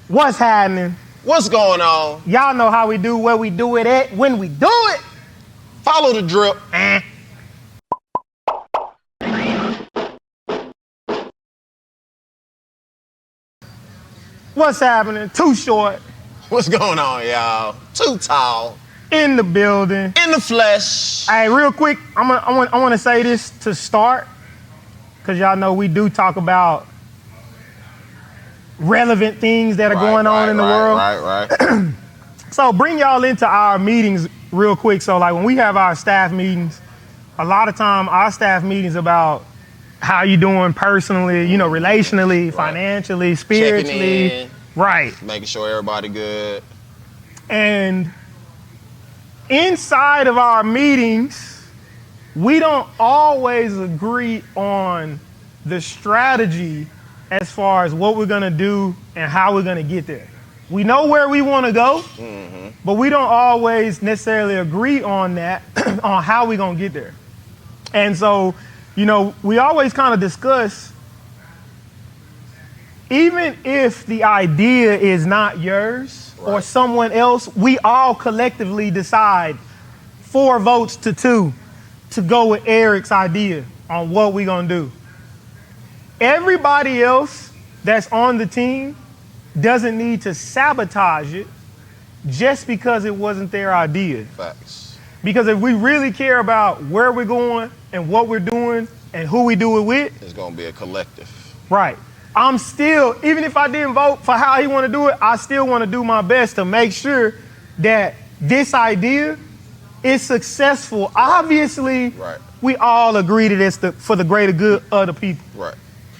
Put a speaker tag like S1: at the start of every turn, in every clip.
S1: What's happening?
S2: What's going on?
S1: Y'all know how we do, where we do it at, when we do it.
S2: Follow the drip.
S1: What's happening? Too short.
S2: What's going on, y'all? Too tall.
S1: In the building.
S2: In the flesh.
S1: Hey, real quick, I want to say this to start, because y'all know we do talk about relevant things that are going on in the world.
S2: Right.
S1: So bring y'all into our meetings real quick. So like when we have our staff meetings, a lot of time our staff meetings about how you doing personally, you know, relationally, financially, spiritually.
S2: Checking in.
S1: Right.
S2: Making sure everybody good.
S1: And inside of our meetings, we don't always agree on the strategy as far as what we're gonna do and how we're gonna get there. We know where we wanna go, but we don't always necessarily agree on that, on how we're gonna get there. And so, you know, we always kind of discuss, even if the idea is not yours or someone else, we all collectively decide 4 votes to 2 to go with Eric's idea on what we're gonna do. Everybody else that's on the team doesn't need to sabotage it just because it wasn't their idea.
S2: Facts.
S1: Because if we really care about where we're going and what we're doing and who we do it with,
S2: It's gonna be a collective.
S1: right. I'm still, even if I didn't vote for how he want to do it, I still want to do my best to make sure that this idea is successful. Obviously, we all agree that it's for the greater good of the people.
S2: Right.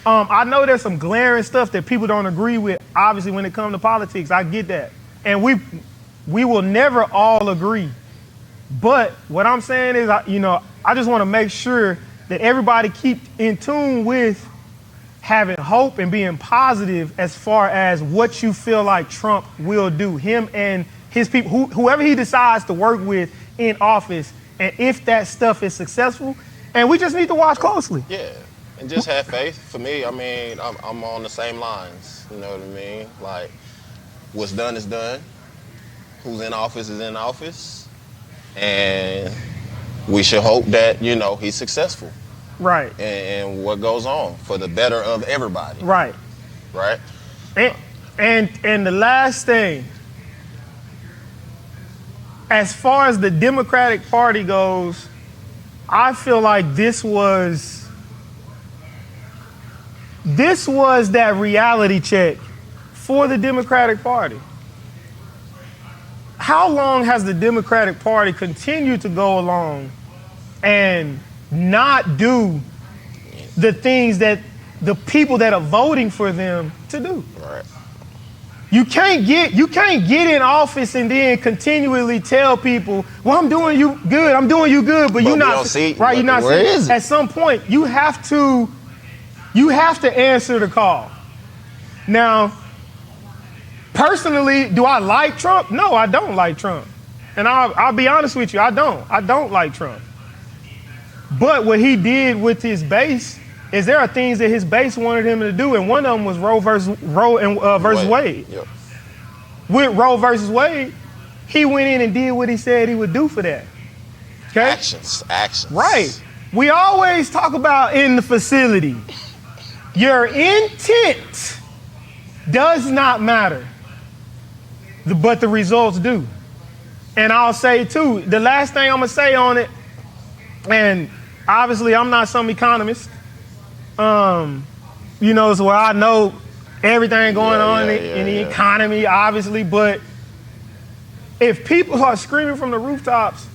S1: I know there's some glaring stuff that people don't agree with, obviously, when it comes to politics. I get that. And we will never all agree. But what I'm saying is, I just want to make sure that everybody keep in tune with having hope and being positive as far as what you feel like Trump will do, him and his people, whoever he decides to work with in office, and if that stuff is successful. And we just need to watch closely.
S2: Yeah. And just have faith. For me, I mean, I'm on the same lines. You know what I mean? Like, what's done is done. Who's in office is in office. And we should hope that, he's successful.
S1: Right.
S2: And what goes on for the better of everybody.
S1: Right.
S2: Right?
S1: And the last thing, as far as the Democratic Party goes, I feel like this was that reality check for the Democratic Party. How long has the Democratic Party continued to go along and not do the things that the people that are voting for them to do?
S2: Right.
S1: You can't get in office and then continually tell people, well, I'm doing you good, but you're not right. You're not seeing. At some point, you have to answer the call. Now, personally, do I like Trump? No, I don't like Trump. And I'll be honest with you, I don't like Trump. But what he did with his base is there are things that his base wanted him to do, and one of them was Roe versus Wade.
S2: Yep.
S1: With Roe versus Wade, he went in and did what he said he would do for that. Okay?
S2: Actions.
S1: Right. We always talk about in the facility, your intent does not matter, but the results do. And I'll say too, the last thing I'm gonna say on it, and obviously I'm not some economist, so I know everything going on in the economy, obviously, but if people are screaming from the rooftops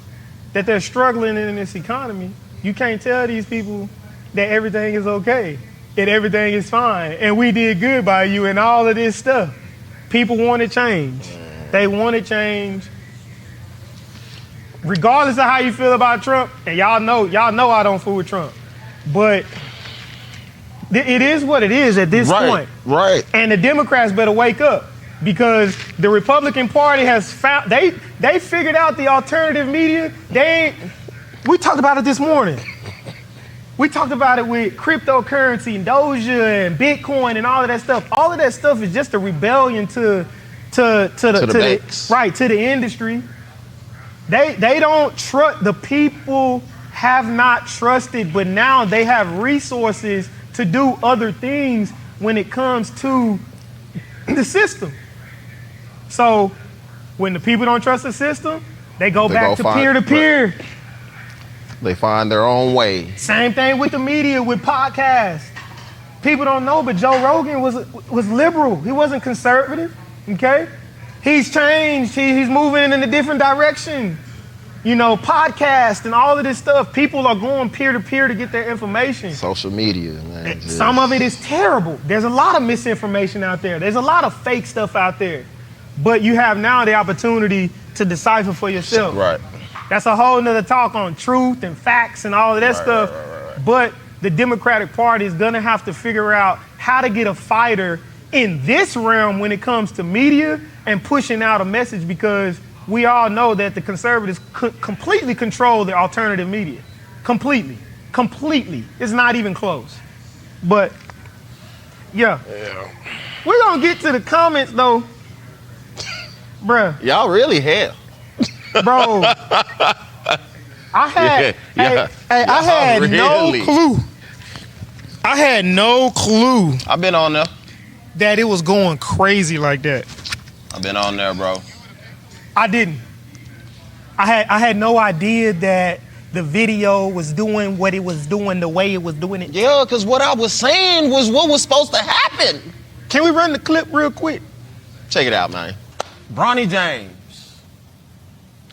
S1: that they're struggling in this economy, you can't tell these people that everything is okay and everything is fine and we did good by you and all of this stuff. People want to change. They want to change. Regardless of how you feel about Trump, and y'all know I don't fool with Trump, but it is what it is at this point.
S2: Right.
S1: And the Democrats better wake up, because the Republican Party has found, they figured out the alternative media. We talked about it this morning. We talked about it with cryptocurrency and Doja and Bitcoin and all of that stuff. All of that stuff is just a rebellion to the
S2: banks.
S1: Right, to the industry. They don't trust, the people have not trusted, but now they have resources to do other things when it comes to the system. So when the people don't trust the system, they go back to peer-to-peer.
S2: They find their own way.
S1: Same thing with the media, with podcasts. People don't know, but Joe Rogan was liberal. He wasn't conservative, okay? He's changed. He's moving in a different direction. You know, podcasts and all of this stuff. People are going peer-to-peer to get their information.
S2: Social media, man.
S1: Some of it is terrible. There's a lot of misinformation out there. There's a lot of fake stuff out there. But you have now the opportunity to decipher for yourself.
S2: Right.
S1: That's a whole nother talk on truth and facts and all of that stuff. Right. But the Democratic Party is going to have to figure out how to get a fighter in this realm when it comes to media and pushing out a message, because we all know that the conservatives completely control the alternative media. Completely. It's not even close. But, yeah. We're going to get to the comments, though. Bruh.
S2: Y'all really hell.
S1: Bro. I had no clue. I had no clue
S2: I've been on there.
S1: that it was going crazy like that.
S2: I've been on there, bro.
S1: I didn't. I had no idea that the video was doing what it was doing the way it was doing it.
S2: Yeah, because what I was saying was what was supposed to happen.
S1: Can we run the clip real quick?
S2: Check it out, man. Bronny James.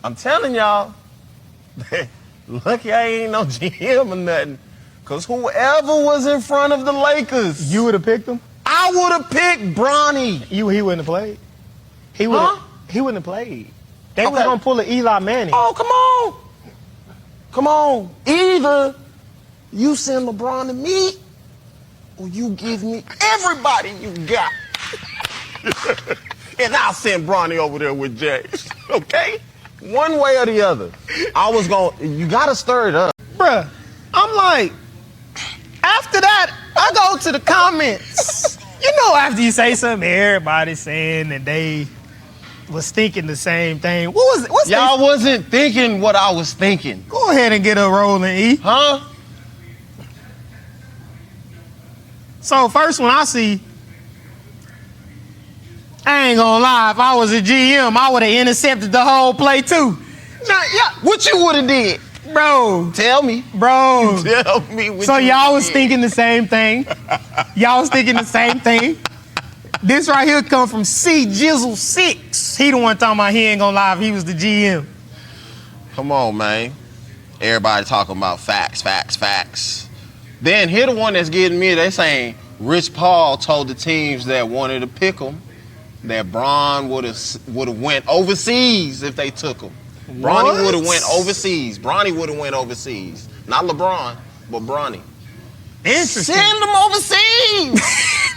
S2: I'm telling y'all, lucky I ain't no GM or nothing. Because whoever was in front of the Lakers,
S1: You would have picked him?
S2: I would have picked Bronny.
S1: He wouldn't have played. He wouldn't have played. They were going to pull an Eli Manning.
S2: Oh, come on. Either you send LeBron to me, or you give me everybody you got. And I'll send Bronny over there with James. Okay? One way or the other. You gotta stir it up.
S1: Bruh, I'm like, after that, I go to the comments. You know, after you say something, everybody's saying that they was thinking the same thing.
S2: Y'all wasn't thinking what I was thinking.
S1: Go ahead and get a rolling, E.
S2: Huh?
S1: So first one I see, I ain't gonna lie, if I was a GM, I would have intercepted the whole play too.
S2: Now, yeah, what you would have did?
S1: Bro.
S2: Tell me.
S1: Bro.
S2: Tell me what
S1: So
S2: you
S1: y'all
S2: would've
S1: was
S2: did.
S1: thinking the same thing. Y'all was thinking the same thing. This right here come from C Jizzle 6. He the one talking about he ain't gonna lie if he was the GM.
S2: Come on, man. Everybody talking about facts. Then here the one that's getting me, they saying Rich Paul told the teams that wanted to pick him that Bron would have went overseas if they took him. Bronny would have went overseas. Bronny would have went overseas. Not LeBron, but Bronny.
S1: Interesting.
S2: Send them overseas.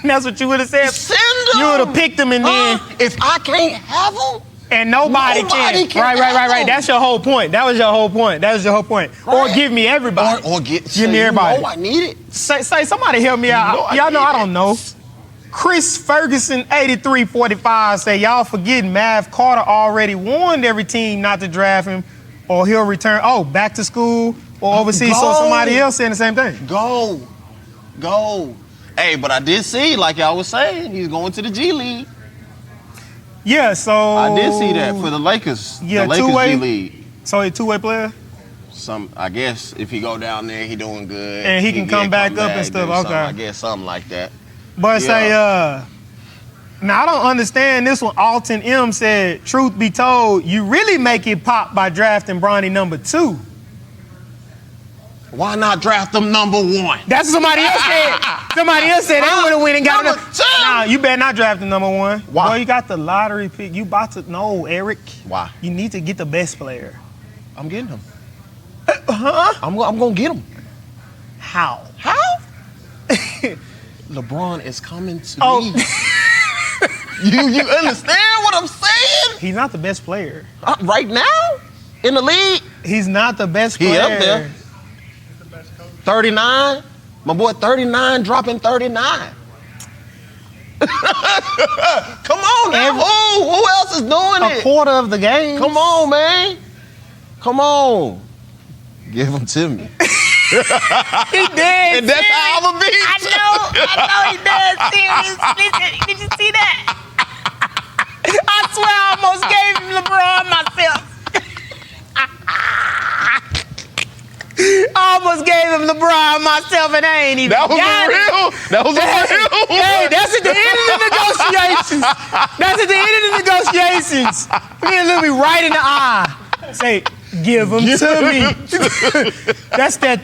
S1: That's what you would have said.
S2: Send them.
S1: You would have picked them and then
S2: if I can't have them,
S1: and nobody can. Right. That's your whole point. That was your whole point. Right. Or give me everybody.
S2: Or give
S1: me everybody.
S2: You know I need it.
S1: Say somebody help me out. Y'all know I don't know. Chris Ferguson 8345 say y'all forgetting Mav Carter already warned every team not to draft him or he'll return. Oh, back to school or overseas. So somebody else saying the same thing.
S2: Go. Hey, but I did see, like y'all was saying, he's going to the G League.
S1: Yeah, so
S2: I did see that for the Lakers.
S1: Yeah,
S2: the Lakers
S1: two-way?
S2: G League.
S1: So he two-way player?
S2: I guess if he go down there, he doing good.
S1: And he can come back up and stuff. Okay.
S2: I guess something like that.
S1: But say, now I don't understand this one. Alton M said, truth be told, you really make it pop by drafting Bronny number 2.
S2: Why not draft them number 1?
S1: That's what somebody else said. Somebody else said they would have went and got
S2: number
S1: him.
S2: 2.
S1: Nah, you better not draft the number 1.
S2: Why?
S1: Boy, you got the lottery pick. You about to know, Eric.
S2: Why?
S1: You need to get the best player.
S2: I'm getting him.
S1: Huh?
S2: I'm gonna get him.
S1: How?
S2: LeBron is coming to
S1: Oh.
S2: me. You understand what I'm saying?
S1: He's not the best player.
S2: Right now? In the league?
S1: He's not the best
S2: He
S1: player.
S2: up there. 39? My boy 39 dropping 39. Come on now. Who else is doing
S1: A
S2: it?
S1: quarter of the game.
S2: Come on, man. Come on. Give them to me.
S1: He did.
S2: And that's how I'm going to be.
S3: I know he does. Serious. Listen, did you see that? I swear I almost gave him LeBron myself. I almost gave him LeBron myself, and I ain't even
S2: That was
S3: got it.
S2: real. That was a real one.
S1: Hey, that's at the end of the negotiations. That's at the end of the negotiations. Man, look me right in the eye. Say, give them to me. That's that.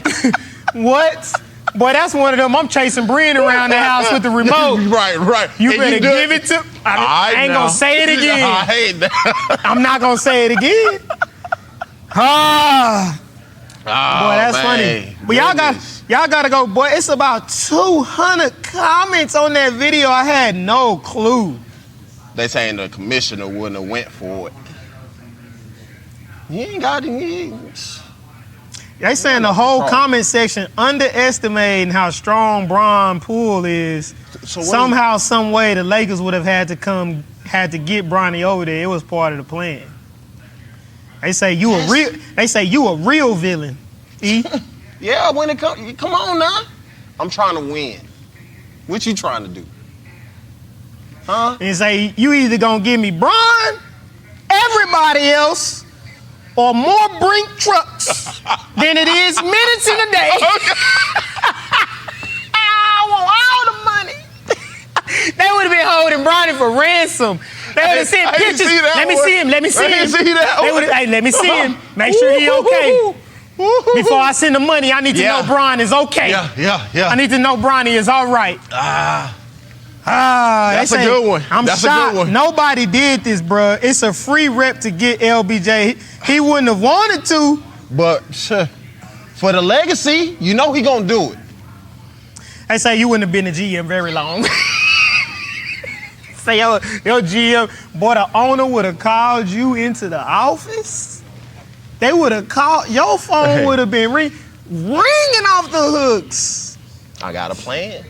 S1: What? Boy, that's one of them. I'm chasing Brian around the house with the remote.
S2: Right.
S1: You
S2: And
S1: better
S2: do
S1: give it to. I ain't
S2: now.
S1: gonna say it again.
S2: I hate that.
S1: I'm not gonna say it again. Ah. Boy, that's funny. But y'all gotta go, boy. It's about 200 comments on that video. I had no clue.
S2: They saying the commissioner wouldn't have went for it. He ain't got it.
S1: They saying the whole comment section underestimating how strong Bron Poole is.
S2: So
S1: Somehow, some way, the Lakers would have had to get Bronny over there. It was part of the plan. They say you a real. They say you a real villain. E.
S2: Yeah, when it come on now. I'm trying to win. What you trying to do? Huh?
S1: And say you either gonna give me Bron, everybody else, or more Brink trucks than it is minutes in a day. I want all the money. They would have been holding Bronny for ransom. They would have sent pictures. Let me see him. Let me see him. Hey, let me see him. Make sure he okay. Before I send the money, I need to know Bron is okay.
S2: Yeah.
S1: I need to know Bronny is all right.
S2: That's a good one.
S1: I'm
S2: That's
S1: shocked.
S2: a good one.
S1: Nobody did this, bruh. It's a free rep to get LBJ. He wouldn't have wanted to.
S2: But for the legacy, you know he gonna do it.
S1: They say you wouldn't have been the GM very long. Say your GM, boy, the owner would have called you into the office. They would have called, your phone would have been ringing off the hooks.
S2: I got a plan.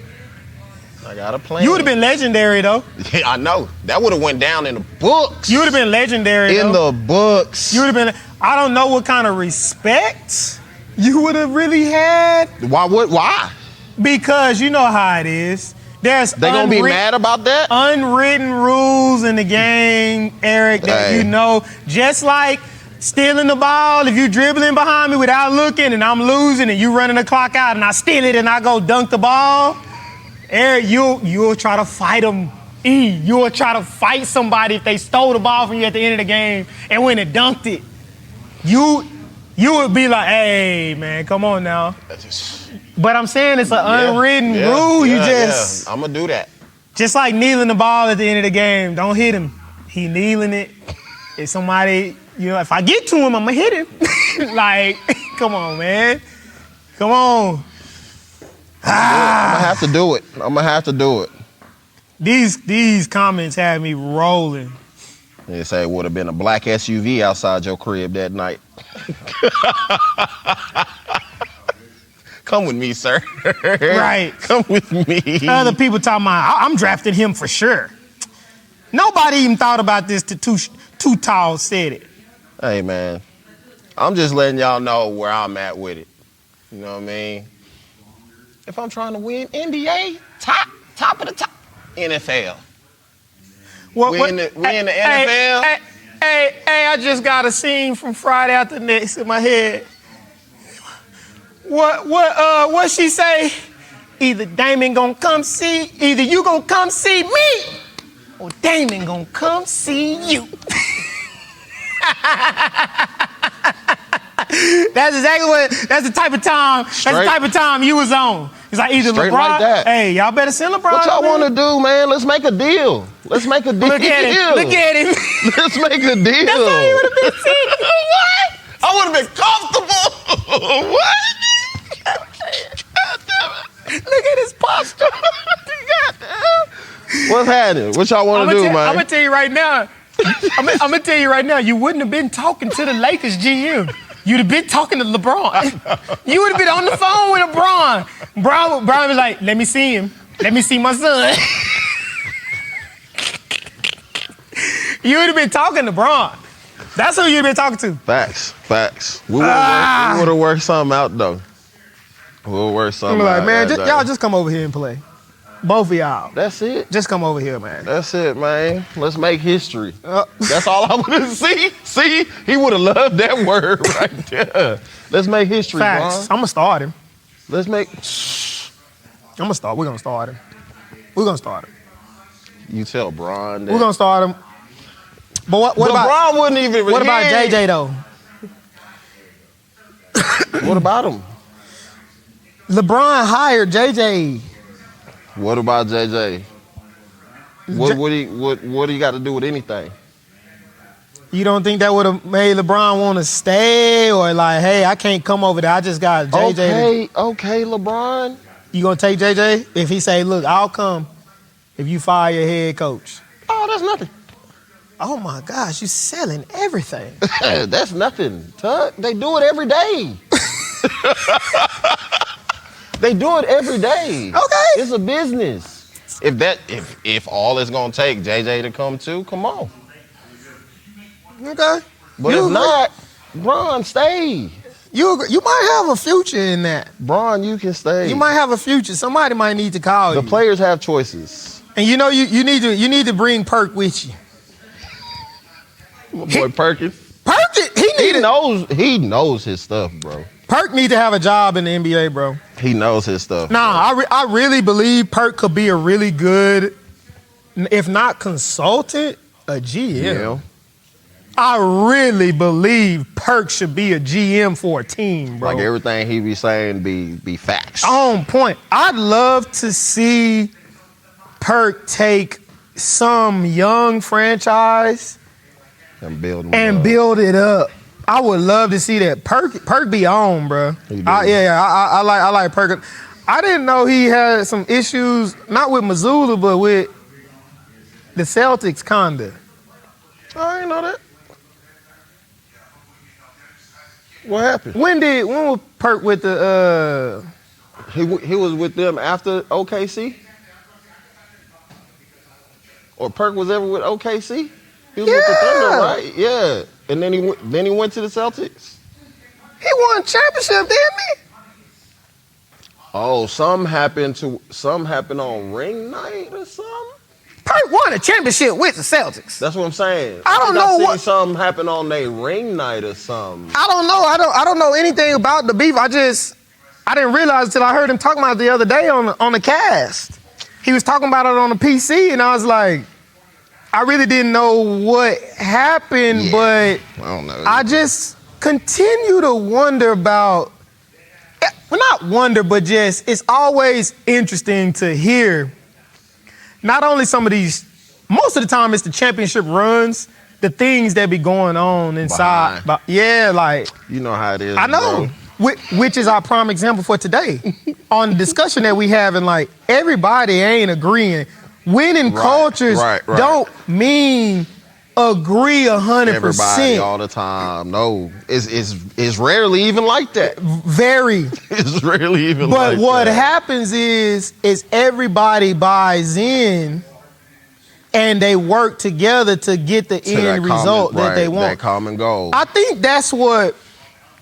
S1: You would have been legendary, though.
S2: Yeah, I know. That would have went down in the books.
S1: You would have been legendary,
S2: in
S1: though.
S2: the books.
S1: You would have been, I don't know what kind of respect you would have really had.
S2: Why?
S1: Because you know how it is. They
S2: gonna be mad about that?
S1: Unwritten rules in the game, Eric, that you know, just like stealing the ball, if you dribbling behind me without looking and I'm losing and you running the clock out and I steal it and I go dunk the ball, Eric, you'll try to fight them. You'll try to fight somebody if they stole the ball from you at the end of the game and when it dunked it. You would be like, hey, man, come on now. But I'm saying it's an unwritten rule. You just...
S2: I'm going to do that.
S1: Just like kneeling the ball at the end of the game. Don't hit him. He kneeling it. If somebody, if I get to him, I'm going to hit him. Like, come on, man. Come on.
S2: I'm going to have to do it.
S1: These comments had me rolling.
S2: They say it would have been a black SUV outside your crib that night. Come with me, sir.
S1: Right.
S2: Come with me.
S1: Other people talking about, I'm drafting him for sure. Nobody even thought about this till Too Tall said it.
S2: Hey, man. I'm just letting y'all know where I'm at with it. You know what I mean? If I'm trying to win NBA, top of the top. NFL. We in the NFL.
S1: Hey, I just got a scene from Friday After Next in my head. What she say? Either you gonna come see me, or Damon gonna come see you. That's the type of time you was on. It's like either
S2: Straight
S1: LeBron,
S2: like that.
S1: hey, y'all better send LeBron.
S2: What y'all want to do, man? Let's make a deal.
S1: Look at him. Look at him.
S2: Let's make a deal.
S1: That's how he would have been seen.
S2: What? I would have been comfortable. What?
S1: Look at his posture.
S2: What's happening? What y'all want to do, man?
S1: I'm gonna tell you right now. You wouldn't have been talking to the Lakers GM. you'd have been talking to LeBron. You would have been on the phone with LeBron. Brian was like, let me see him. Let me see my son. You would have been talking to Bron. That's who you'd been talking to.
S2: Facts. We would have worked something out, though. We'll work something
S1: I'm like,
S2: out.
S1: man, y'all just come over here and play. Both of y'all.
S2: That's it.
S1: Just come over here, man.
S2: That's it, man. Let's make history. That's all I want to see. See? He would have loved that word right there. Let's make history,
S1: Facts.
S2: Bron.
S1: I'm going to start him.
S2: Let's make...
S1: We're going to start him. We're going to start him.
S2: You tell Bron that.
S1: We're going to start him. But what about...
S2: Bron wouldn't even...
S1: What about JJ, though?
S2: What about him?
S1: LeBron hired JJ.
S2: What about JJ? What do you got to do with anything?
S1: You don't think that would have made LeBron want to stay, or like, hey, I can't come over there. I just got JJ.
S2: Okay, LeBron.
S1: You gonna take JJ if he say, look, I'll come if you fire your head coach?
S2: Oh, that's nothing.
S1: Oh my gosh, you selling everything.
S2: That's nothing, Tug. They do it every day. They do it every day.
S1: Okay.
S2: It's a business. If all it's gonna take JJ to come too, come on.
S1: Okay.
S2: But if not, Bron, stay.
S1: You might have a future in that.
S2: Bron, you can stay.
S1: You might have a future. Somebody might need to call you.
S2: The players have choices.
S1: And you know you need to bring Perk with you.
S2: My boy Perkins.
S1: He
S2: knows his stuff, bro.
S1: Perk need to have a job in the NBA, bro.
S2: He knows his stuff.
S1: Nah, I really believe Perk could be a really good, if not consultant, a GM.
S2: Yeah.
S1: I really believe Perk should be a GM for a team, bro.
S2: Like everything he be saying be facts.
S1: On point. I'd love to see Perk take some young franchise
S2: And build
S1: it up. I would love to see that. Perk be on, bro. I like Perk. I didn't know he had some issues, not with Missoula, but with the Celtics, kinda.
S2: I didn't know that. What happened?
S1: When was Perk with the?
S2: He was with them after OKC? Or Perk was ever with OKC? He was with the Thunder, right? Yeah. And then he went to the Celtics.
S1: He won a championship, didn't he?
S2: Oh, something happened on ring night or something?
S1: Perk won a championship with the Celtics.
S2: That's what I'm saying.
S1: I don't know what
S2: something happened on their ring night or something.
S1: I don't know. I don't know anything about the beef. I didn't realize until I heard him talking about it the other day on the cast. He was talking about it on the PC, and I was like, I really didn't know what happened, but
S2: I don't know.
S1: I just continue to wonder about, well, not wonder, but just, it's always interesting to hear not only some of these, most of the time it's the championship runs, the things that be going on inside. Like.
S2: You know how it is,
S1: I know.
S2: bro.
S1: Which is our prime example for today. On the discussion that we have, and like, everybody ain't agreeing. Winning cultures don't mean agree 100%.
S2: Everybody all the time. No, it's rarely even like that.
S1: Very.
S2: It's rarely even like that.
S1: But what happens is everybody buys in and they work together to get the end result that they want.
S2: That common goal.
S1: I think that's what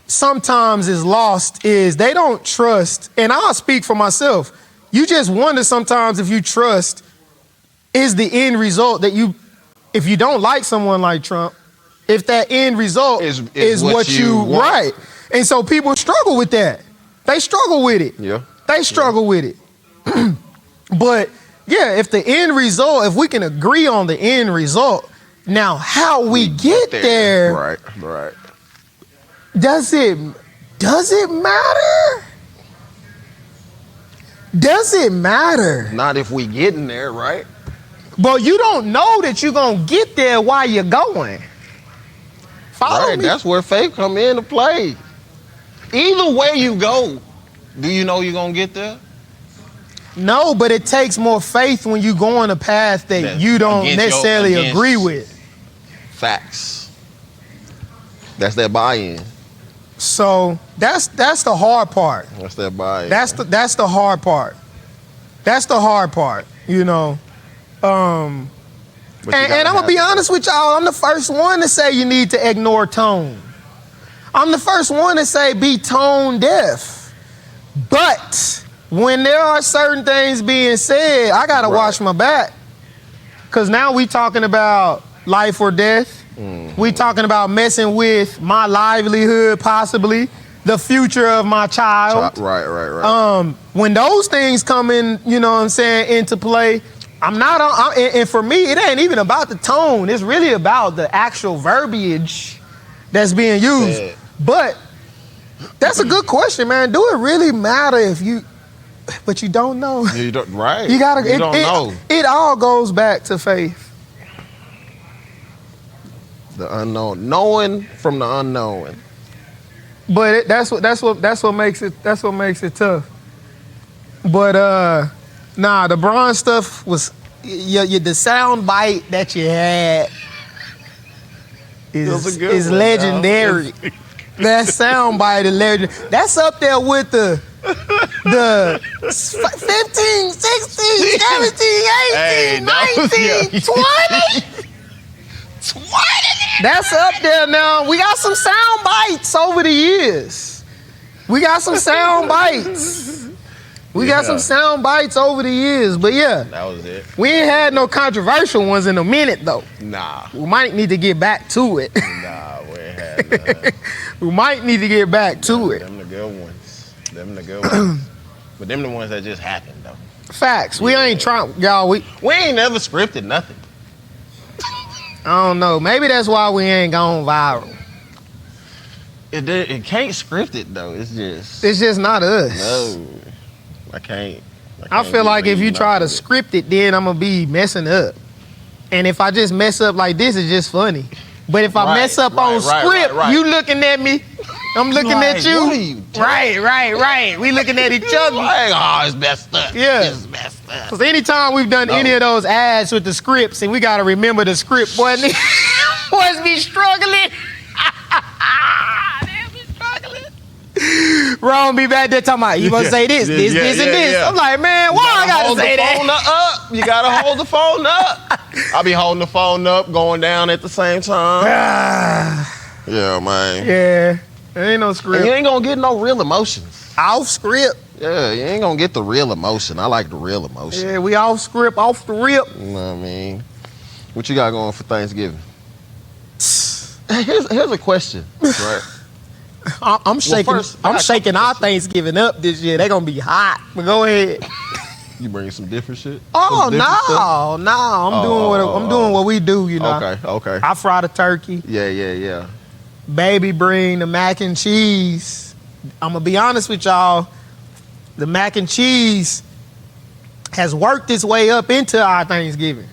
S1: sometimes is lost, is they don't trust, and I'll speak for myself. You just wonder sometimes if you trust is the end result that if you don't like someone like Trump, if that end result is what you want. Right. And so people struggle with that. They struggle with it.
S2: Yeah.
S1: They struggle with it. But yeah, if the end result, if we can agree on the end result, now how we get there.
S2: Right.
S1: Does it matter? Does it matter?
S2: Not if we get in there, right?
S1: But you don't know that you're going to get there while you're going. Follow me?
S2: That's where faith come into play. Either way you go, do you know you're going to get there?
S1: No, but it takes more faith when you go on a path that you don't necessarily agree with.
S2: Facts. That's that buy-in.
S1: So that's the hard part.
S2: That's that buy.
S1: That's the hard part. That's the hard part, you know. And I'm gonna be honest with y'all, I'm the first one to say you need to ignore tone. I'm the first one to say be tone deaf. But when there are certain things being said, I gotta watch my back. Cause now we talking about life or death. We talking about messing with my livelihood, possibly the future of my child.
S2: Right.
S1: When those things come in, you know what I'm saying, into play, and for me, it ain't even about the tone. It's really about the actual verbiage that's being used.
S2: Yeah.
S1: But that's a good question, man. Do it really matter if you, but you don't know.
S2: You don't, right.
S1: You gotta,
S2: You don't know.
S1: It all goes back to faith.
S2: The unknown, knowing from the unknown.
S1: But that's what makes it tough. But the Bron stuff was the sound bite that you had
S2: was a good
S1: is
S2: one,
S1: legendary. That sound bite is legendary. That's up there with the 15, 16, 17, 18, 19, 20. 20. That's up there now. We got some sound bites over the years. We got some sound bites. We got some sound bites over the years. But yeah,
S2: That was it.
S1: we ain't had no controversial ones in a minute though.
S2: Nah,
S1: We might need to get back to it.
S2: we ain't had none.
S1: We might need to get back to it.
S2: Them the good ones. But them the ones that just happened though.
S1: Facts. We ain't trying, y'all. We
S2: ain't never scripted nothing.
S1: I don't know. Maybe that's why we ain't gone viral.
S2: It can't script it though. It's just
S1: It's just not us.
S2: no. I can't.
S1: I feel like if you try to script it, then I'm gonna be messing up. And if I just mess up like this, it's just funny. But if I mess up on script, you looking at me, I'm looking at you.
S2: What are you doing?
S1: Right. We looking at each other.
S2: Like, oh, it's messed up.
S1: Yeah.
S2: It's messed up.
S1: Because anytime we've done any of those ads with the scripts, and we gotta remember the script, boys be struggling. They be struggling. Ron be back there talking about, you gonna say this, this, and this.
S2: Yeah.
S1: I'm like, man, why I gotta say that?
S2: Hold the phone up. You gotta hold the phone up. I be holding the phone up, going down at the same time. Yeah, man.
S1: Yeah, there ain't no
S2: And
S1: script.
S2: you ain't gonna get no real emotions.
S1: Off script.
S2: Yeah, you ain't gonna get the real emotion. I like the real emotion.
S1: Yeah, we off script, off the rip.
S2: You know what I mean? What you got going for Thanksgiving? Hey, here's a question, right?
S1: I'm shaking.
S2: first, I
S1: I'm
S2: got a
S1: shaking
S2: couple
S1: our Thanksgiving up this year. They gonna be hot. But go ahead.
S2: You bring some different shit?
S1: Oh
S2: Some different stuff?
S1: no. I'm doing what we do. You know.
S2: Okay.
S1: I fry the turkey.
S2: Yeah.
S1: Baby bring the mac and cheese. I'm gonna be honest with y'all. The mac and cheese has worked its way up into our Thanksgiving.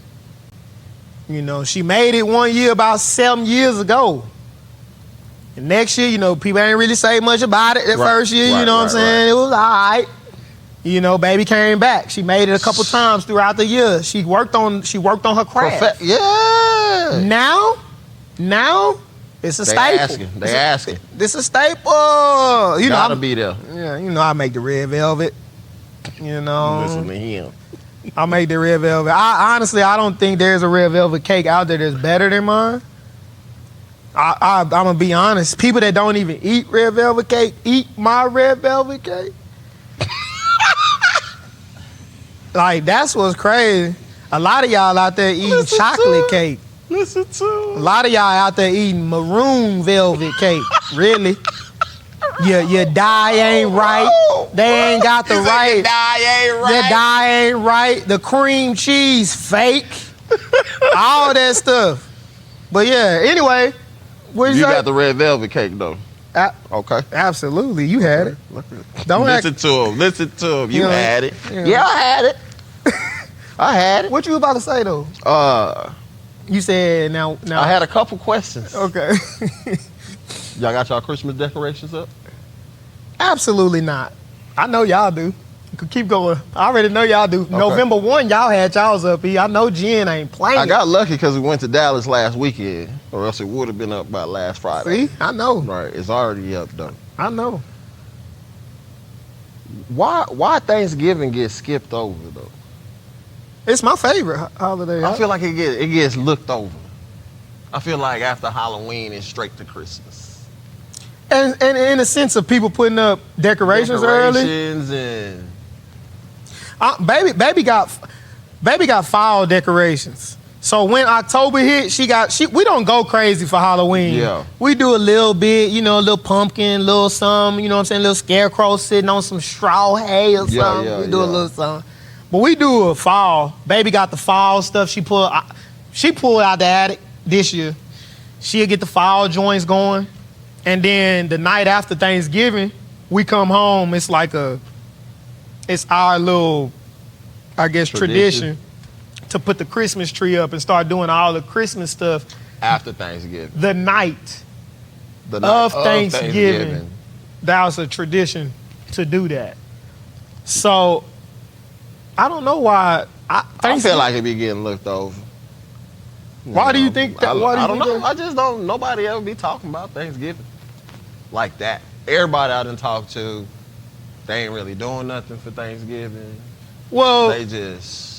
S1: You know, she made it one year about 7 years ago. And next year, you know, people ain't really say much about it that first year, you know what I'm saying? It was all right. You know, baby came back. She made it a couple times throughout the year. She worked on her craft.
S2: Yeah.
S1: Now, it's a staple.
S2: They asking.
S1: This a staple. You know,
S2: Gotta be there.
S1: yeah, you know, I make the red velvet. You know,
S2: Listen to him.
S1: I make the red velvet. I honestly don't think there's a red velvet cake out there that's better than mine. I'm gonna be honest. People that don't even eat red velvet cake eat my red velvet cake. Like, that's what's crazy. A lot of y'all out there eating chocolate cake.
S2: Listen to
S1: A lot of y'all out there eating maroon velvet cake. Really? Your dye ain't right. They ain't got the right.
S2: Your dye ain't right.
S1: The dye ain't right. The cream cheese fake. All that stuff. But yeah, anyway. What
S2: You got the red velvet cake though. Okay.
S1: Absolutely. You had it. Don't
S2: Listen to him. You
S1: know,
S2: had it.
S1: yeah.
S2: I had it. I had it.
S1: What you about to say though? You said now.
S2: I had a couple questions.
S1: Okay.
S2: Y'all got y'all Christmas decorations up?
S1: Absolutely not. I know y'all do. You could keep going. I already know y'all do. November 1, y'all had y'all's up here. I know Jen ain't playing.
S2: I got lucky because we went to Dallas last weekend. or else it would have been up by last Friday.
S1: See, I know.
S2: Right, it's already up though.
S1: I know.
S2: Why Thanksgiving gets skipped over though?
S1: It's my favorite holiday.
S2: I feel like it gets looked over. I feel like after Halloween it's straight to Christmas.
S1: and in a sense of people putting up decorations early.
S2: Decorations and
S1: Baby got fall decorations. So when October hit, we don't go crazy for Halloween.
S2: Yeah.
S1: We do a little bit, a little pumpkin, little something, little scarecrow sitting on some straw hay or something.
S2: Yeah,
S1: we do a little something. But we do a fall. Baby got the fall stuff. She pulled out the attic this year. She'll get the fall joints going. And then the night after Thanksgiving, we come home. It's our little, I guess, tradition to put the Christmas tree up and start doing all the Christmas stuff
S2: after Thanksgiving.
S1: the night of Thanksgiving. That was a tradition to do that. So I don't know why.
S2: I feel like it be getting looked over.
S1: Why do you think that?
S2: I don't know. I just don't. Nobody ever be talking about Thanksgiving like that. Everybody I done talked to, they ain't really doing nothing for Thanksgiving.
S1: Well,
S2: They just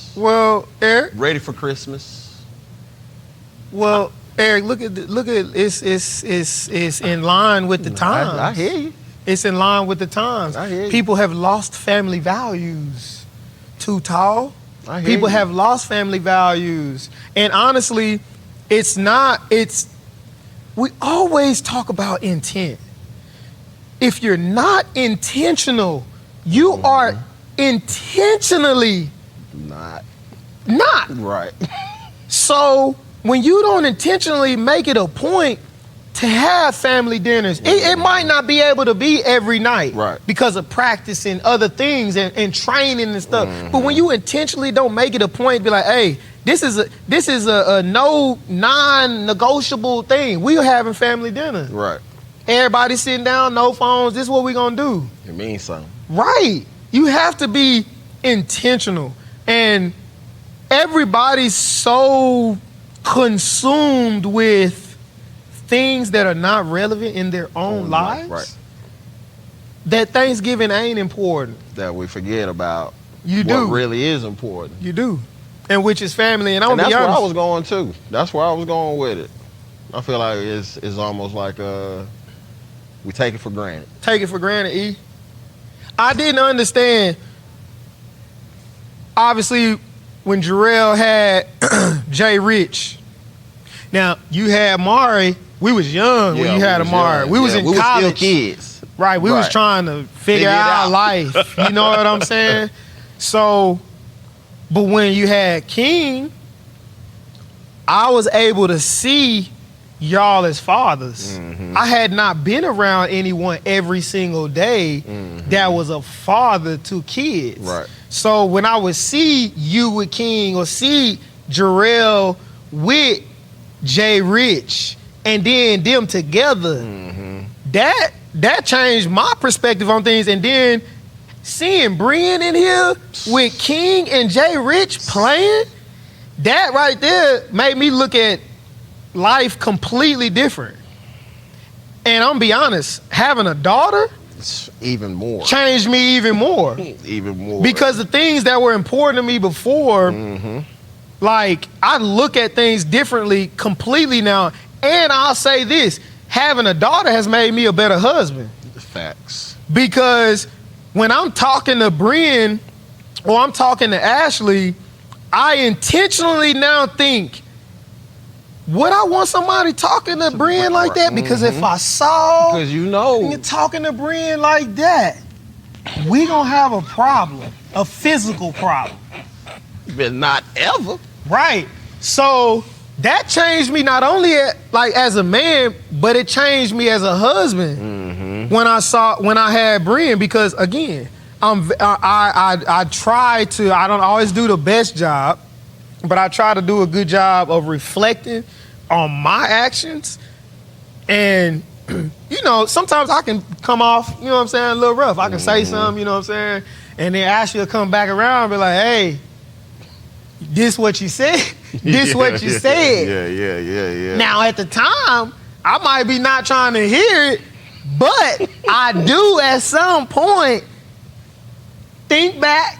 S1: Eric.
S2: ready for Christmas.
S1: Well, Eric, look at it's in line with the times.
S2: I hear you.
S1: It's in line with the times.
S2: I hear you.
S1: People have lost family values. Too tall.
S2: I hear
S1: People
S2: you.
S1: have lost family values. And honestly, we always talk about intent. If you're not intentional, you are intentionally
S2: Not
S1: not.
S2: right.
S1: So when you don't intentionally make it a point to have family dinners, it might not be able to be every night,
S2: Right.
S1: because of practicing other things and training and stuff. But when you intentionally don't make it a point to be like, hey, this is a no non-negotiable thing. We're having family dinner.
S2: Right.
S1: Everybody sitting down, no phones. This is what we're gonna do.
S2: It means something.
S1: Right. You have to be intentional. And everybody's so consumed with things that are not relevant in their own lives,
S2: right.
S1: that Thanksgiving ain't important.
S2: That we forget about
S1: You
S2: what
S1: do.
S2: really is important.
S1: You do. And which is family. And I'm
S2: And
S1: gonna
S2: that's
S1: be
S2: where I
S1: honest.
S2: was going too. That's where I was going with it. I feel like it's almost like we take it for granted.
S1: Take it for granted, E. I didn't understand. Obviously, when Jarrell had Jay Rich. Now, you had Mari. We was young when you had Amari. We was in college.
S2: We was still kids.
S1: Right, we was
S2: Right.
S1: trying to figure
S2: Figure it
S1: out
S2: out.
S1: life. You know what I'm saying? So, but when you had King, I was able to see y'all as fathers. I had not been around anyone every single day that was a father to kids.
S2: Right.
S1: So when I would see you with King or see Jarrell with Jay Rich and then them together, that changed my perspective on things. And then seeing Brian in here with King and Jay Rich playing, that right there made me look at life completely different. And I'm gonna be honest, having a daughter
S2: It's even more.
S1: changed me even more.
S2: Even more.
S1: Because the things that were important to me before, like, I look at things differently completely now. And I'll say this, having a daughter has made me a better husband.
S2: Facts.
S1: Because when I'm talking to Brian or I'm talking to Ashley, I intentionally now think, would I want somebody talking to Brian like that? Because if I saw
S2: Because you
S1: you
S2: know.
S1: talking to Brian like that, we gonna have a problem, a physical problem.
S2: But not ever.
S1: Right. So that changed me not only as a man, but it changed me as a husband when I had Brian. Because again, I try to. I don't always do the best job, but I try to do a good job of reflecting on my actions. And sometimes I can come off, you know what I'm saying, a little rough. I can say something, you know what I'm saying, and then Ashley will come back around and be like, hey, this what you said. This what you said.
S2: Yeah.
S1: Now at the time, I might be not trying to hear it, but I do at some point think back,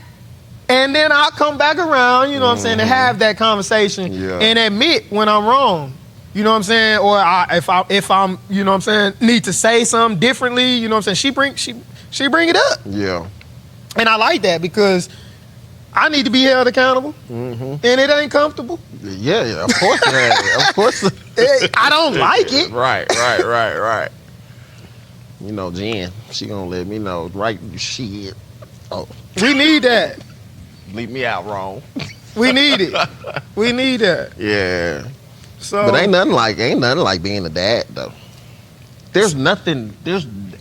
S1: and then I'll come back around, you know what I'm saying, to have that conversation and admit when I'm wrong. You know what I'm saying? Or if I'm, you know what I'm saying, need to say something differently, you know what I'm saying? She bring it up.
S2: Yeah.
S1: And I like that because I need to be held accountable, and it ain't comfortable.
S2: Yeah, of course. Of course.
S1: I don't like it.
S2: Right. You know, Jen, she gonna let me know, right? Shit. Oh,
S1: We need that.
S2: leave me out wrong.
S1: We need it. We need that.
S2: Yeah.
S1: So,
S2: But ain't nothing like being a dad though. There's nothing.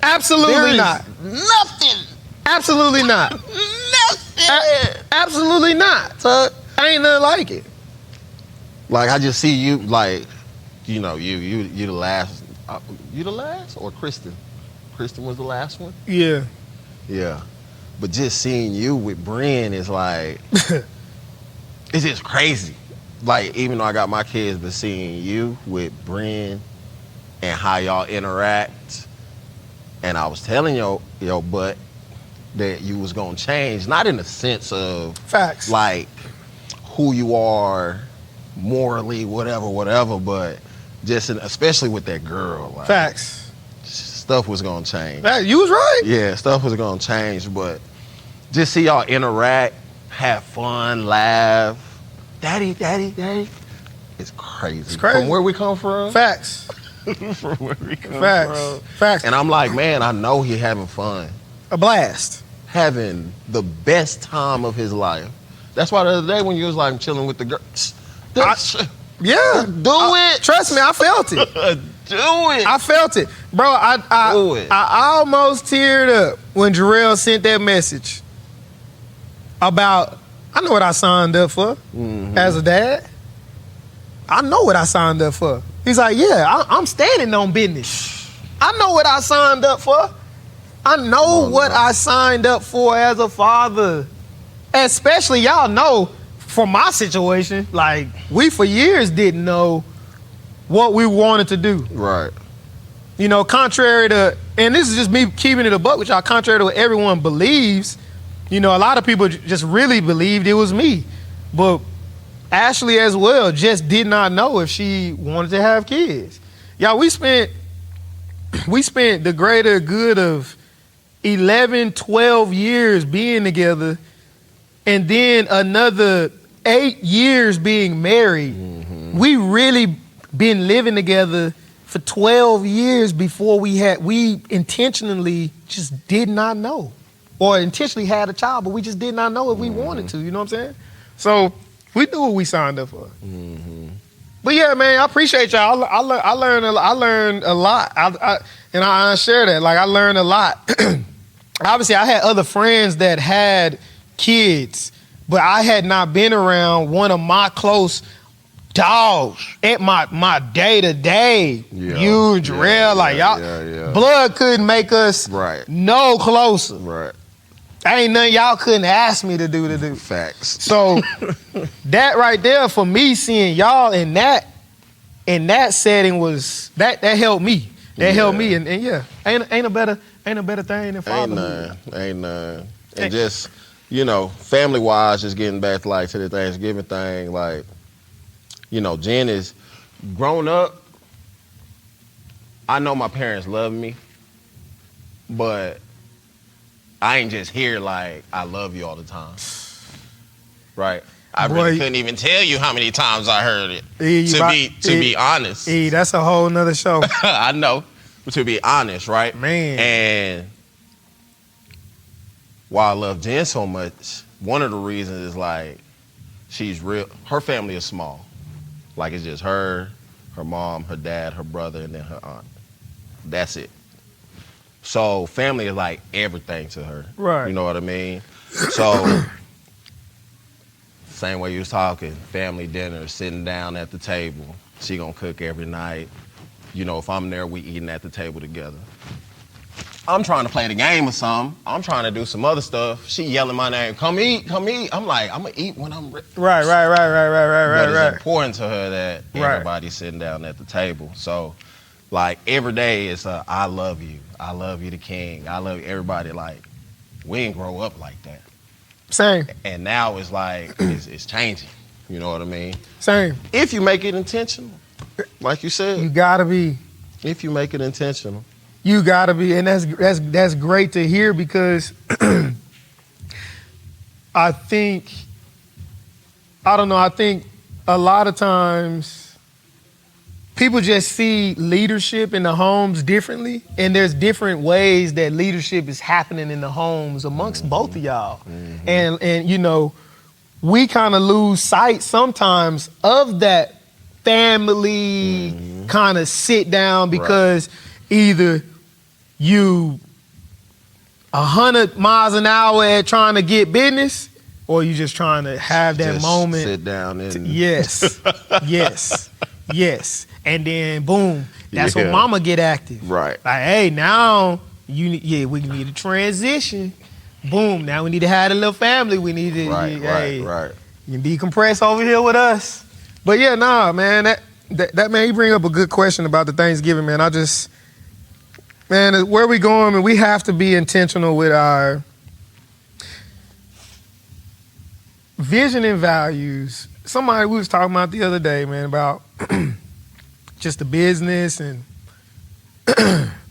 S1: absolutely not.
S2: Nothing.
S1: Absolutely not.
S2: Nothing.
S1: Absolutely not.
S2: So,
S1: Ain't nothing like it.
S2: like I just see you, like, you know, you the last. You the last, or Kristen? Kristen was the last one.
S1: Yeah.
S2: Yeah. But just seeing you with Bren is like, it's just crazy. Like, even though I got my kids, but seeing you with Bren and how y'all interact, and I was telling your butt that you was gonna change, not in the sense of
S1: Facts.
S2: like who you are morally, whatever, but just especially with that girl, like,
S1: Facts.
S2: stuff was gonna change.
S1: Fact, you was right.
S2: Yeah, stuff was gonna change, but just see y'all interact, have fun, laugh. Daddy. It's crazy.
S1: It's crazy.
S2: From where we come from.
S1: Facts.
S2: From where we come
S1: Facts.
S2: from.
S1: Facts.
S2: And I'm like, man, I know he having fun.
S1: A blast.
S2: Having the best time of his life. That's why the other day when you was like chilling with the girls.
S1: Yeah.
S2: it.
S1: Trust me, I felt it.
S2: Do it.
S1: I felt it. Bro,
S2: Do it.
S1: I almost teared up when Jarrell sent that message about, I know what I signed up for as a dad. I know what I signed up for. He's like, yeah, I'm standing on business. I know what I signed up for. I know what I signed up for as a father. Especially, y'all know, for my situation, like, we for years didn't know what we wanted to do.
S2: Right.
S1: You know, contrary to, and this is just me keeping it a buck with y'all, contrary to what everyone believes, you know, a lot of people just really believed it was me. But Ashley as well just did not know if she wanted to have kids. Y'all, we spent the greater good of 11, 12 years being together, and then another 8 years being married. We really been living together for 12 years before we intentionally just did not know, or intentionally had a child, but we just did not know if we wanted to, you know what I'm saying? So we knew what we signed up for. But yeah, man, I appreciate y'all. I learned a lot. And I share that. Like, I learned a lot. Obviously, I had other friends that had kids, but I had not been around one of my close dogs at my day-to-day. Huge, real, like, y'all, blood couldn't make us no closer.
S2: Right.
S1: Ain't nothing y'all couldn't ask me to do.
S2: Facts.
S1: So that right there, for me, seeing y'all in that setting was that helped me. That helped me, and yeah, ain't a better thing than fatherhood.
S2: Ain't none. And just, you know, family wise, just getting back like to the Thanksgiving thing, like, you know, Jen is grown up. I know my parents love me, but I ain't just here like I love you all the time. Right? I really couldn't even tell you how many times I heard it. To be honest.
S1: That's a whole nother show.
S2: I know. But to be honest, right?
S1: Man.
S2: And while I love Jen so much, one of the reasons is like she's real. Her family is small. Like, it's just her mom, her dad, her brother, and then her aunt. That's it. So family is like everything to her.
S1: Right.
S2: You know what I mean? So same way you was talking, family dinner, sitting down at the table. She gonna cook every night. You know, if I'm there, we eating at the table together. I'm trying to play the game or something. I'm trying to do some other stuff. She yelling my name, come eat, come eat. I'm like, I'm gonna eat when I'm ready.
S1: Right.
S2: But it's important to her that
S1: Right.
S2: everybody's sitting down at the table. So, like, every day it's a, I love you, the king, I love you, everybody. Like, we didn't grow up like that.
S1: Same.
S2: And now it's like, it's changing. You know what I mean?
S1: Same.
S2: If you make it intentional, like you said,
S1: You gotta be.
S2: if you make it intentional.
S1: You gotta be, and that's great to hear because I think a lot of times people just see leadership in the homes differently, and there's different ways that leadership is happening in the homes amongst both of y'all. And you know, we kind of lose sight sometimes of that family kind of sit down because either you 100 miles an hour at trying to get business, or you just trying to have that
S2: Just
S1: moment.
S2: sit down and
S1: Yes, yes. And then boom, that's when
S2: Yeah.
S1: mama get active.
S2: Right.
S1: Like, hey, now we need a transition. Boom, now we need to have a little family. We need to,
S2: right.
S1: you can decompress over here with us. But yeah, nah, man, that man, you bring up a good question about the Thanksgiving, man. Man, where we going, man, we have to be intentional with our vision and values. Somebody we was talking about the other day, man, about just the business and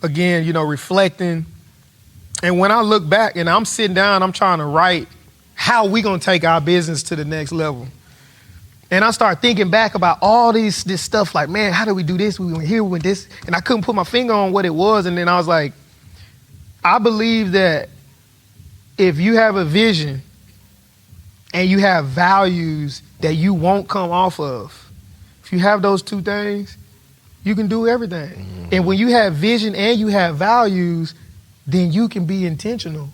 S1: again, you know, reflecting. And when I look back and I'm sitting down, I'm trying to write how we gonna take our business to the next level. And I start thinking back about all this stuff like, man, how do we do this? We went here, we went this. And I couldn't put my finger on what it was. And then I was like, I believe that if you have a vision and you have values that you won't come off of, if you have those two things, you can do everything. And when you have vision and you have values, then you can be intentional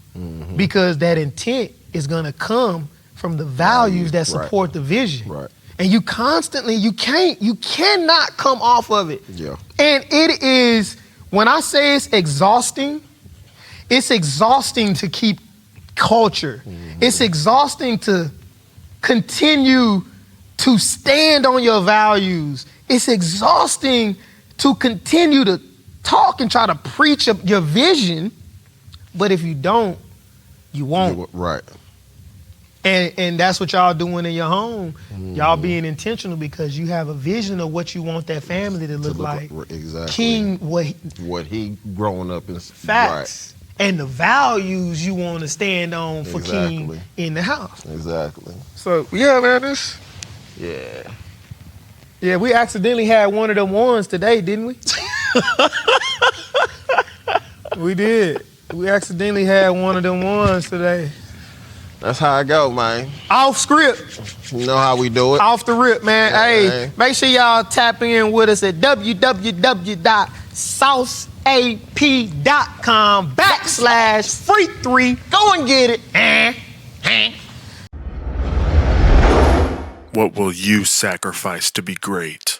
S1: because that intent is gonna come from the values that support the vision.
S2: Right.
S1: And you constantly, you cannot come off of it.
S2: Yeah.
S1: And it is, when I say it's exhausting to keep culture. It's exhausting to continue to stand on your values. It's exhausting to continue to talk and try to preach your vision, but if you don't, you won't.
S2: Right.
S1: And that's what y'all doing in your home. Y'all being intentional because you have a vision of what you want that family to look like.
S2: Exactly.
S1: King,
S2: What he growing up in.
S1: facts. And the values you want to stand on for King
S2: Exactly.
S1: in the house.
S2: Right. Exactly.
S1: So, yeah, man, Yeah, we accidentally had one of them ones today, didn't we? We did. We accidentally had one of them ones today.
S2: That's how I go, man.
S1: Off script,
S2: You know how we do it.
S1: off the rip, man.
S2: Yeah,
S1: Hey,
S2: man.
S1: make sure y'all tap in with us at www.sauceap.com/free3. Go and get it.
S4: What will you sacrifice to be great?